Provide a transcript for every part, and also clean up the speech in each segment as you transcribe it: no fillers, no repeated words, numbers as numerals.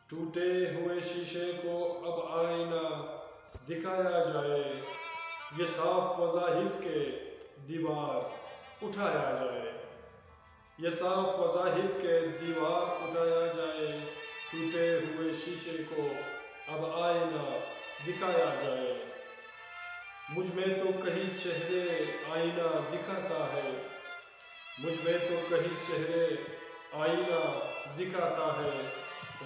ٹوٹے ہوئے شیشے کو اب آئینہ دکھایا جائے، یہ صاف وظائف کے دیوار اٹھایا جائے، یہ صاف وظائف کے دیوار اٹھایا جائے، ٹوٹے ہوئے شیشے کو اب آئینہ دکھایا جائے۔ مجھ میں تو کئی چہرے آئینہ دکھاتا ہے، مجھ میں تو کئی چہرے آئینہ دکھاتا ہے،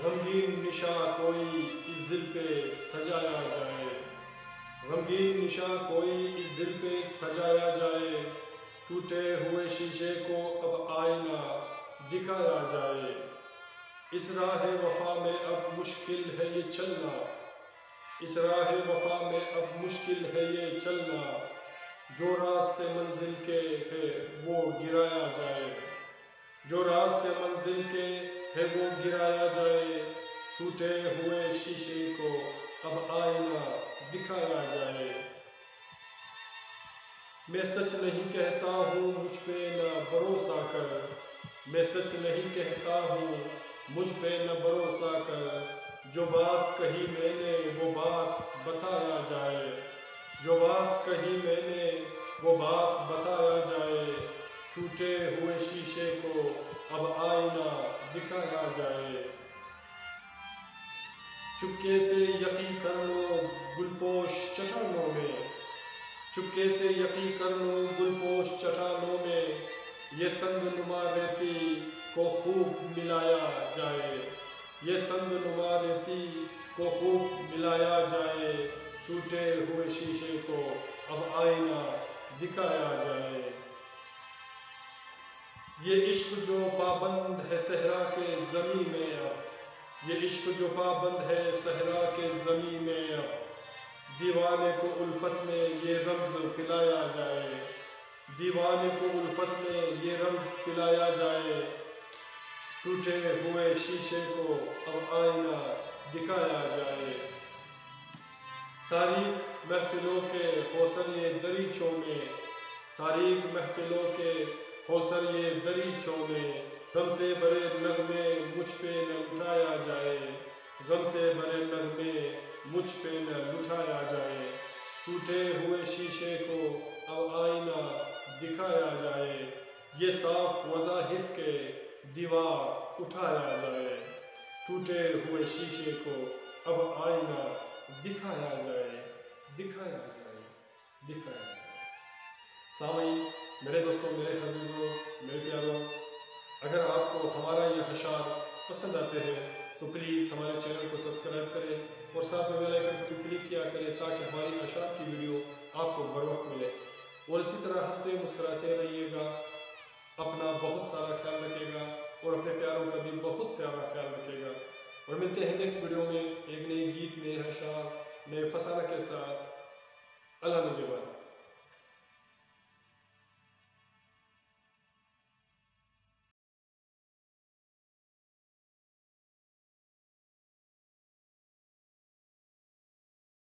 غمگین نشاں کوئی اس دل پہ سجایا جائے، غمگین نشاں کوئی اس دل پہ سجایا جائے، ٹوٹے ہوئے شیشے کو اب آئینہ دکھایا جائے۔ اس راہ وفا میں اب مشکل ہے یہ چلنا، اس راہ وفا میں اب مشکل ہے یہ چلنا، جو راستے منزل کے ہے وہ گرایا جائے، جو راستے منزل کے ہے وہ گرایا جائے، ٹوٹے ہوئے شیشے کو اب آئینہ دکھایا جائے۔ میں سچ نہیں کہتا ہوں مجھ پہ نہ بھروسہ کر، میں سچ نہیں کہتا ہوں مجھ پہ نہ بھروسہ کر، جو بات کہی میں نے وہ بات بتایا جائے، جو بات کہی میں نے وہ بات بتایا جائے، ٹوٹے ہوئے شیشے کو اب آئینہ دکھایا جائے۔ چپکے سے یقین کر لو گلپوش چٹانوں میں، چپکے سے یقین کر لو گلپوش چٹانوں میں، یہ سنگ نما ریتی کو خوب ملایا جائے، یہ سنگ نما ریتی کو خوب ملایا جائے، ٹوٹے ہوئے شیشے کو اب آئینہ دکھایا جائے۔ یہ عشق جو پابند ہے صحرا کے زمیں میں اب، یہ عشق جو پابند ہے صحرا کے زمیں میں اب، دیوانے کو الفت میں یہ رمز پلایا جائے، دیوانے کو الفت میں یہ رمز پلایا جائے، ٹوٹے ہوئے شیشے کو اب آئینہ دکھایا جائے۔ تاریک محفلوں کے حوصلے دریچوں میں، تاریک محفلوں کے حوصلے دریچوں میں، غم سے بھرے نغمے مجھ پہ نہ لٹایا جائے، غم سے بھرے نغمے مجھ پہ نہ لٹایا جائے، ٹوٹے ہوئے شیشے کو اب آئینہ دکھایا جائے، یہ صاف وظائف کے دیوار اٹھایا جائے، ٹوٹے ہوئے شیشے کو اب آئینہ دکھایا جائے، دکھایا جائے، دکھایا جائے۔ سامعین، میرے دوستوں، میرے عزیزوں، میرے پیاروں، اگر آپ کو ہمارا یہ اشعار پسند آتے ہیں تو پلیز ہمارے چینل کو سبسکرائب کریں اور ساتھ میں بیل آئیکن کو بھی کلک کیا کریں تاکہ ہماری اشعار کی ویڈیو آپ کو بر وقت ملے، اور اسی طرح ہنستے مسکراتے رہیے گا، اپنا بہت سارا خیال رکھے گا اور اپنے پیاروں کا بھی بہت سارا خیال رکھے گا، اور ملتے ہیں نیکسٹ ویڈیو میں ایک نئی گیت، نئے اشعار، نئے فسانہ کے ساتھ۔ اللہ نگہبان۔